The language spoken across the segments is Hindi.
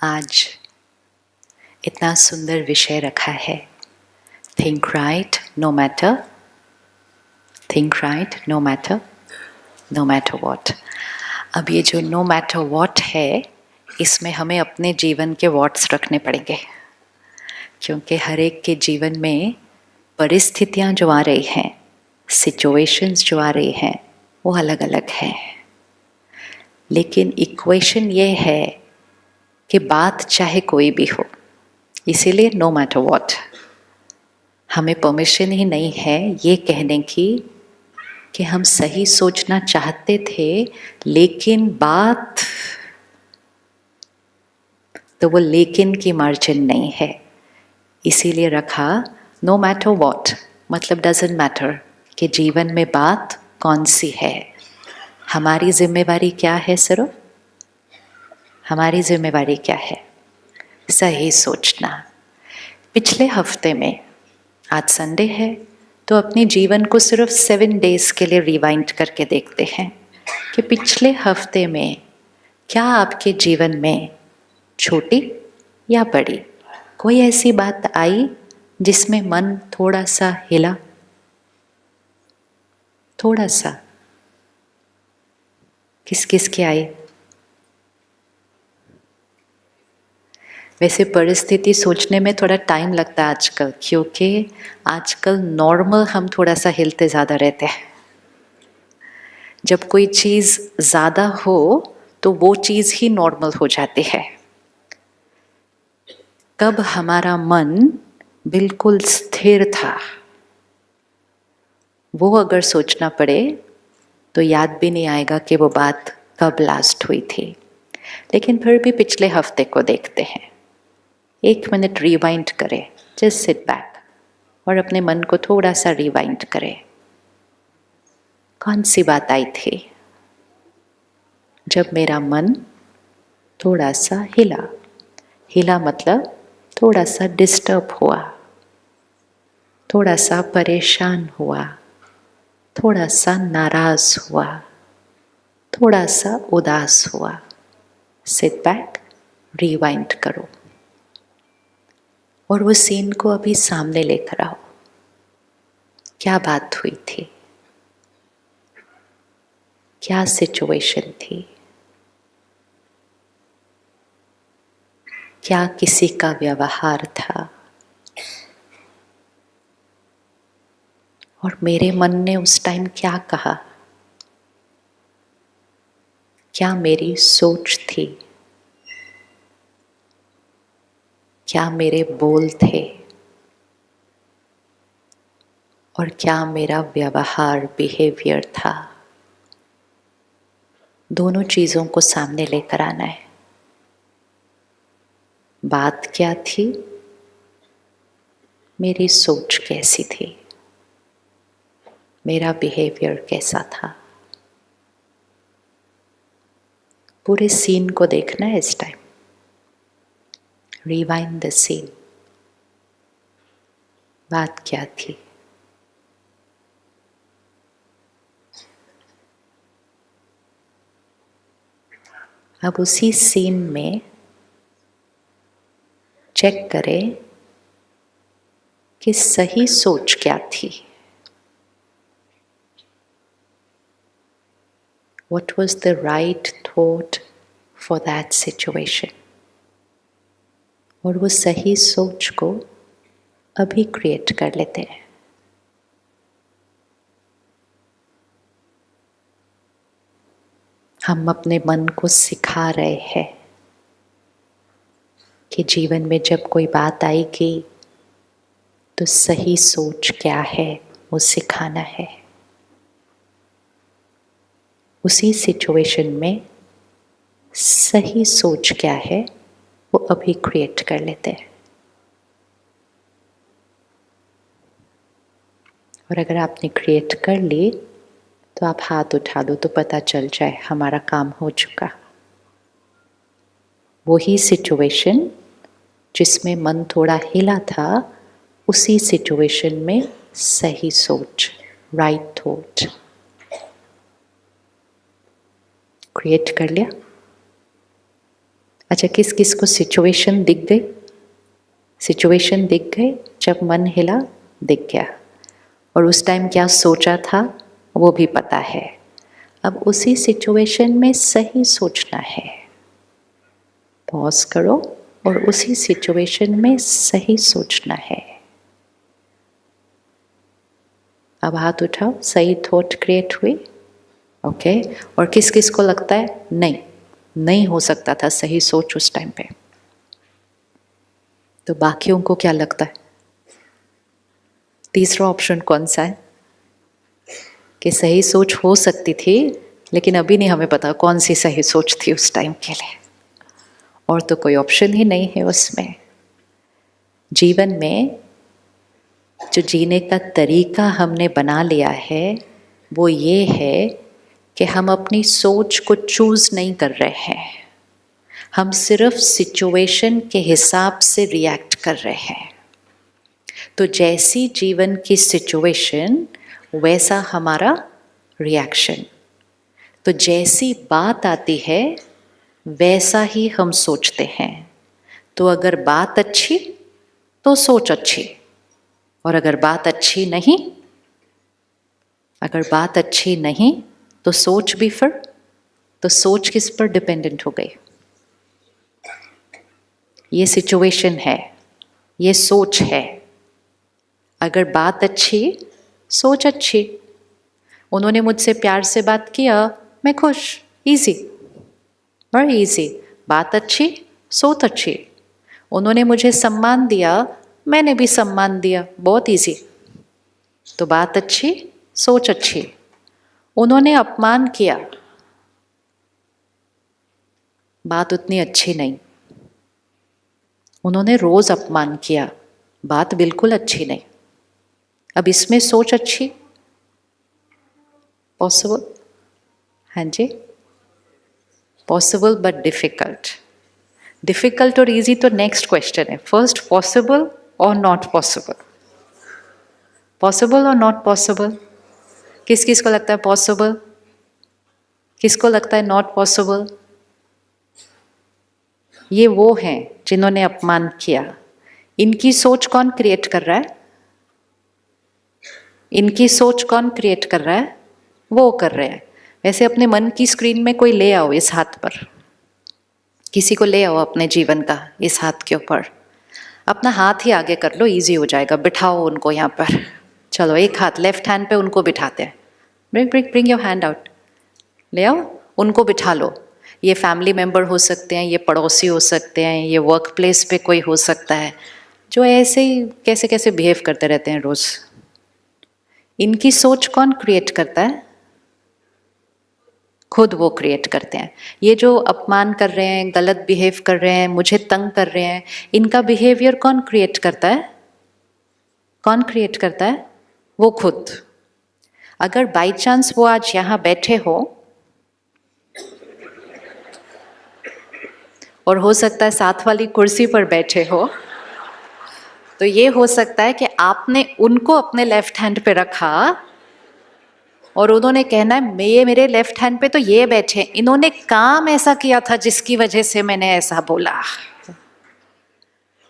आज इतना सुंदर विषय रखा है, think right no matter, think right no matter, no matter what. अब ये जो नो मैटर वॉट है, इसमें हमें अपने जीवन के वॉट्स रखने पड़ेंगे, क्योंकि हर एक के जीवन में परिस्थितियाँ जो आ रही हैं, सिचुएशंस जो आ रही हैं, वो अलग अलग हैं। लेकिन इक्वेशन ये है कि बात चाहे कोई भी हो, इसीलिए नो मैटर वॉट। हमें परमिशन ही नहीं है ये कहने की कि हम सही सोचना चाहते थे, लेकिन बात तो वो लेकिन की मार्जिन नहीं है। इसीलिए रखा नो मैटर वॉट, मतलब डजंट मैटर कि जीवन में बात कौन सी है। हमारी जिम्मेवारी क्या है? सिर्फ हमारी जिम्मेवारी क्या है? सही सोचना। पिछले हफ्ते में, आज संडे है, तो अपने जीवन को सिर्फ 7 डेज के लिए रिवाइंड करके देखते हैं कि पिछले हफ्ते में क्या आपके जीवन में छोटी या बड़ी कोई ऐसी बात आई जिसमें मन थोड़ा सा हिला? थोड़ा सा। किस किस की आई? वैसे परिस्थिति सोचने में थोड़ा टाइम लगता है आजकल, क्योंकि आजकल नॉर्मल हम थोड़ा सा हिलते ज़्यादा रहते हैं। जब कोई चीज़ ज़्यादा हो तो वो चीज़ ही नॉर्मल हो जाती है। कब हमारा मन बिल्कुल स्थिर था, वो अगर सोचना पड़े तो याद भी नहीं आएगा कि वो बात कब लास्ट हुई थी। लेकिन फिर भी पिछले हफ्ते को देखते हैं, 1 मिनट रिवाइंड करें, जस्ट सिट बैक और अपने मन को थोड़ा सा रिवाइंड करें। कौन सी बात आई थी जब मेरा मन थोड़ा सा हिला? हिला मतलब थोड़ा सा डिस्टर्ब हुआ, थोड़ा सा परेशान हुआ, थोड़ा सा नाराज हुआ, थोड़ा सा उदास हुआ। सिट बैक, रिवाइंड करो और वो सीन को अभी सामने लेकर आओ। क्या बात हुई थी? क्या सिचुएशन थी? क्या किसी का व्यवहार था? और मेरे मन ने उस टाइम क्या कहा? क्या मेरी सोच थी? क्या मेरे बोल थे? और क्या मेरा व्यवहार, बिहेवियर था? दोनों चीज़ों को सामने लेकर आना है। बात क्या थी? मेरी सोच कैसी थी? मेरा बिहेवियर कैसा था? पूरे सीन को देखना है इस टाइम। Rewind the scene. बात क्या थी? अब उसी सीन में चेक करें कि सही सोच क्या थी। What was the right thought for that situation? और वो सही सोच को अभी क्रिएट कर लेते हैं। हम अपने मन को सिखा रहे हैं कि जीवन में जब कोई बात आएगी तो सही सोच क्या है वो सिखाना है। उसी सिचुएशन में सही सोच क्या है वो अभी क्रिएट कर लेते हैं। और अगर आपने क्रिएट कर ली तो आप हाथ उठा दो तो पता चल जाए हमारा काम हो चुका। वही सिचुएशन जिसमें मन थोड़ा हिला था, उसी सिचुएशन में सही सोच, राइट थॉट क्रिएट कर लिया। अच्छा, किस किस को सिचुएशन दिख गई? सिचुएशन दिख गई, जब मन हिला दिख गया, और उस टाइम क्या सोचा था वो भी पता है। अब उसी सिचुएशन में सही सोचना है। पॉज करो और उसी सिचुएशन में सही सोचना है। अब हाथ उठाओ, सही थॉट क्रिएट हुई? ओके। और किस किस को लगता है नहीं हो सकता था सही सोच उस टाइम पे? तो बाकियों को क्या लगता है? तीसरा ऑप्शन कौन सा है? कि सही सोच हो सकती थी, लेकिन अभी नहीं हमें पता कौन सी सही सोच थी उस टाइम के लिए। और तो कोई ऑप्शन ही नहीं है उसमें। जीवन में जो जीने का तरीका हमने बना लिया है वो ये है कि हम अपनी सोच को चूज नहीं कर रहे हैं, हम सिर्फ सिचुएशन के हिसाब से रिएक्ट कर रहे हैं। तो जैसी जीवन की सिचुएशन वैसा हमारा रिएक्शन। तो जैसी बात आती है वैसा ही हम सोचते हैं। तो अगर बात अच्छी तो सोच अच्छी, और अगर बात अच्छी नहीं तो सोच भी फिर, तो सोच किस पर डिपेंडेंट हो गई? ये सिचुएशन है, ये सोच है। अगर बात अच्छी, सोच अच्छी। उन्होंने मुझसे प्यार से बात किया, मैं खुश, इजी, वेरी इजी। बात अच्छी, सोच अच्छी। उन्होंने मुझे सम्मान दिया, मैंने भी सम्मान दिया, बहुत इजी। तो बात अच्छी, सोच अच्छी। उन्होंने अपमान किया, बात उतनी अच्छी नहीं। उन्होंने रोज अपमान किया, बात बिल्कुल अच्छी नहीं। अब इसमें सोच अच्छी पॉसिबल? हाँ जी, पॉसिबल बट डिफिकल्ट। डिफिकल्ट और इजी तो नेक्स्ट क्वेश्चन है। फर्स्ट, पॉसिबल और नॉट पॉसिबल? पॉसिबल और नॉट पॉसिबल? किस किस को लगता है पॉसिबल? किसको लगता है नॉट पॉसिबल? ये वो हैं जिन्होंने अपमान किया। इनकी सोच कौन क्रिएट कर रहा है? इनकी सोच कौन क्रिएट कर रहा है? वो कर रहे हैं। वैसे अपने मन की स्क्रीन में कोई ले आओ इस हाथ पर, किसी को ले आओ अपने जीवन का इस हाथ के ऊपर। अपना हाथ ही आगे कर लो, इजी हो जाएगा। बिठाओ उनको यहाँ पर। चलो एक हाथ लेफ्ट हैंड पे उनको बिठाते हैं। Bring your hand out. ले आओ, उनको बिठा लो। ये फैमिली मेंबर हो सकते हैं, ये पड़ोसी हो सकते हैं, ये वर्क प्लेस पे कोई हो सकता है जो ऐसे ही कैसे कैसे बिहेव करते रहते हैं रोज। इनकी सोच कौन क्रिएट करता है? खुद वो क्रिएट करते हैं। ये जो अपमान कर रहे हैं, गलत बिहेव कर रहे हैं, मुझे तंग कर रहे हैं, इनका बिहेवियर कौन क्रिएट करता है? कौन क्रिएट करता है? वो खुद। अगर बाई चांस वो आज यहाँ बैठे हो, और हो सकता है साथ वाली कुर्सी पर बैठे हो, तो ये हो सकता है कि आपने उनको अपने लेफ्ट हैंड पे रखा और उन्होंने कहना है ये मेरे लेफ्ट हैंड पे तो ये बैठे, इन्होंने काम ऐसा किया था जिसकी वजह से मैंने ऐसा बोला।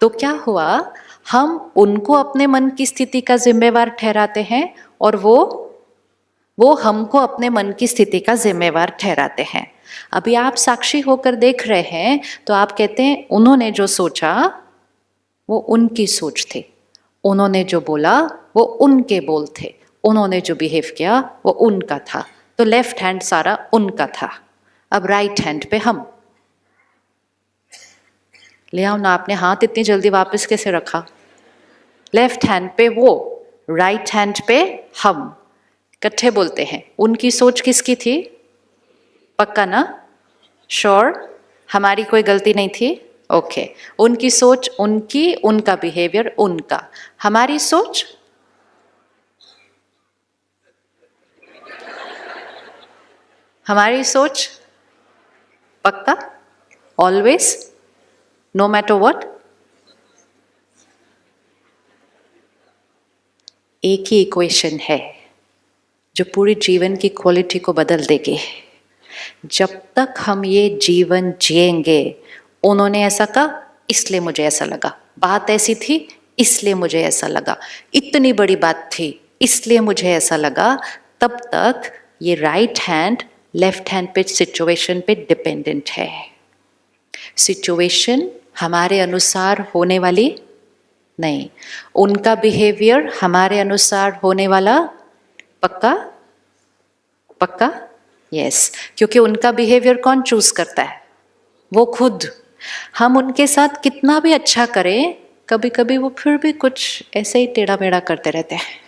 तो क्या हुआ, हम उनको अपने मन की स्थिति का जिम्मेवार ठहराते हैं और वो हमको अपने मन की स्थिति का जिम्मेवार ठहराते हैं। अभी आप साक्षी होकर देख रहे हैं तो आप कहते हैं उन्होंने जो सोचा वो उनकी सोच थी, उन्होंने जो बोला वो उनके बोल थे, उन्होंने जो बिहेव किया वो उनका था। तो लेफ्ट हैंड सारा उनका था। अब राइट हैंड पे हम। ले आओ ना, आपने हाथ इतनी जल्दी वापस कैसे रखा? लेफ्ट हैंड पे वो, राइट हैंड पे हम। इकट्ठे बोलते हैं। उनकी सोच किसकी थी? पक्का ना? श्योर? हमारी कोई गलती नहीं थी? ओके। उनकी सोच उनकी, उनका बिहेवियर उनका। हमारी सोच पक्का, ऑलवेज, नो मैटर व्हाट। एक ही इक्वेशन है जो पूरी जीवन की क्वालिटी को बदल देगी। जब तक हम ये जीवन जिएंगे उन्होंने ऐसा कहा इसलिए मुझे ऐसा लगा, बात ऐसी थी इसलिए मुझे ऐसा लगा, इतनी बड़ी बात थी इसलिए मुझे ऐसा लगा, तब तक ये राइट हैंड लेफ्ट हैंड पे सिचुएशन पे डिपेंडेंट है। सिचुएशन हमारे अनुसार होने वाली नहीं, उनका बिहेवियर हमारे अनुसार होने वाला पक्का पक्का यस, क्योंकि उनका बिहेवियर कौन चूज करता है? वो खुद। हम उनके साथ कितना भी अच्छा करें, कभी कभी वो फिर भी कुछ ऐसे ही टेढ़ा मेढ़ा करते रहते हैं,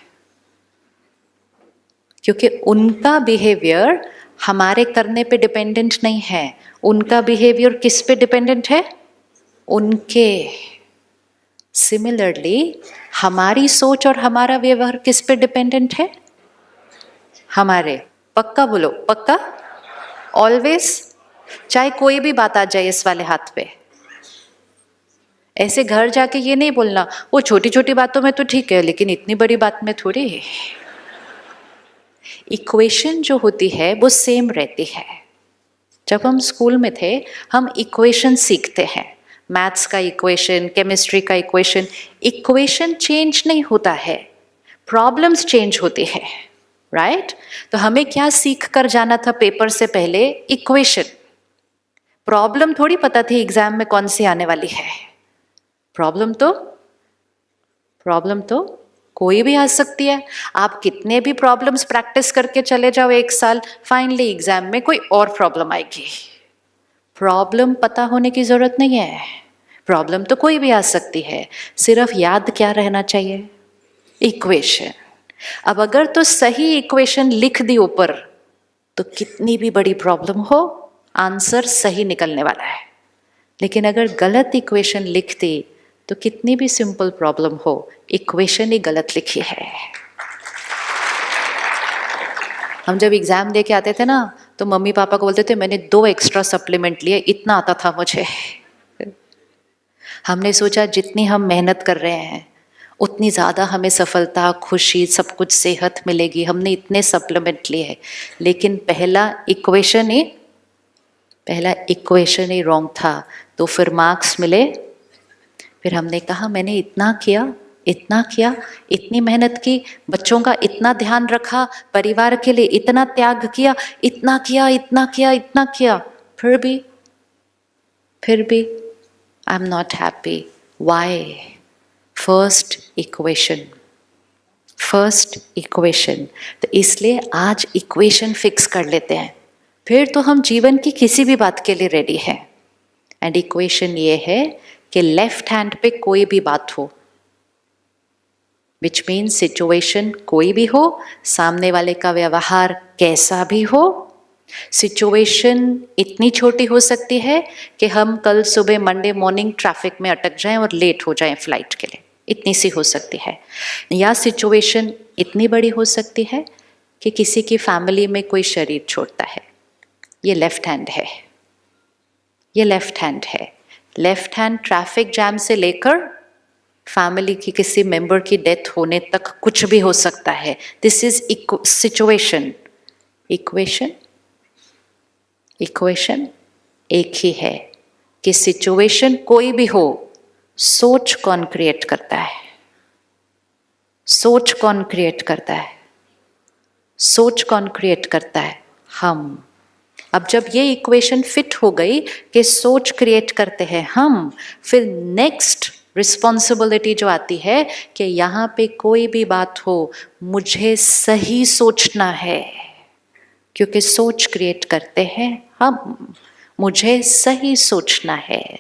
क्योंकि उनका बिहेवियर हमारे करने पे डिपेंडेंट नहीं है। उनका बिहेवियर किस पे डिपेंडेंट है? उनके। सिमिलरली हमारी सोच और हमारा व्यवहार किस पे डिपेंडेंट है? हमारे। पक्का बोलो, पक्का? ऑलवेज। चाहे कोई भी बात आ जाए इस वाले हाथ पे, ऐसे घर जाके ये नहीं बोलना वो छोटी छोटी बातों में तो ठीक है लेकिन इतनी बड़ी बात में थोड़ी है। इक्वेशन जो होती है वो सेम रहती है। जब हम स्कूल में थे हम इक्वेशन सीखते हैं, मैथ्स का इक्वेशन, केमिस्ट्री का इक्वेशन। इक्वेशन चेंज नहीं होता है, प्रॉब्लम्स चेंज होती है, राइट? तो हमें क्या सीख कर जाना था पेपर से पहले? इक्वेशन। प्रॉब्लम थोड़ी पता थी एग्जाम में कौन सी आने वाली है। प्रॉब्लम तो कोई भी आ सकती है। आप कितने भी प्रॉब्लम्स प्रैक्टिस करके चले जाओ एक साल, फाइनली एग्जाम में कोई और प्रॉब्लम आएगी। प्रॉब्लम पता होने की जरूरत नहीं है, प्रॉब्लम तो कोई भी आ सकती है, सिर्फ याद क्या रहना चाहिए? इक्वेशन। अब अगर तो सही इक्वेशन लिख दी ऊपर तो कितनी भी बड़ी प्रॉब्लम हो आंसर सही निकलने वाला है, लेकिन अगर गलत इक्वेशन लिख दी तो कितनी भी सिंपल प्रॉब्लम हो इक्वेशन ही गलत लिखी है। हम जब एग्जाम दे के आते थे ना तो मम्मी पापा को बोलते थे मैंने 2 एक्स्ट्रा सप्लीमेंट लिए, इतना आता था मुझे। हमने सोचा जितनी हम मेहनत कर रहे हैं उतनी ज़्यादा हमें सफलता, खुशी, सब कुछ, सेहत मिलेगी, हमने इतने सप्लीमेंट लिए, लेकिन पहला इक्वेशन ही रॉन्ग था, तो फिर मार्क्स मिले। फिर हमने कहा मैंने इतना किया, इतनी मेहनत की, बच्चों का इतना ध्यान रखा, परिवार के लिए इतना त्याग किया, इतना किया, फिर भी I am not happy. Why? First equation. तो इसलिए आज इक्वेशन फिक्स कर लेते हैं, फिर तो हम जीवन की किसी भी बात के लिए रेडी हैं। एंड इक्वेशन ये है कि लेफ्ट हैंड पे कोई भी बात हो, विच मीन सिचुएशन कोई भी हो, सामने वाले का व्यवहार कैसा भी हो, सिचुएशन इतनी छोटी हो सकती है कि हम कल सुबह मंडे मॉर्निंग ट्रैफिक में अटक जाएं और लेट हो जाएं फ्लाइट के लिए, इतनी सी हो सकती है। या सिचुएशन इतनी बड़ी हो सकती है कि किसी की फैमिली में कोई शरीर छोड़ता है, ये लेफ्ट हैंड है, लेफ्ट हैंड ट्रैफिक जैम से लेकर फैमिली की किसी मेंबर की डेथ होने तक कुछ भी हो सकता है। This is situation. इक्वेशन एक ही है कि सिचुएशन कोई भी हो, सोच कौन क्रिएट करता है? सोच कौन क्रिएट करता है? हम। अब जब ये इक्वेशन फिट हो गई कि सोच क्रिएट करते हैं हम, फिर नेक्स्ट रिस्पॉन्सिबिलिटी जो आती है कि यहाँ पे कोई भी बात हो मुझे सही सोचना है, क्योंकि सोच क्रिएट करते हैं हम, मुझे सही सोचना है।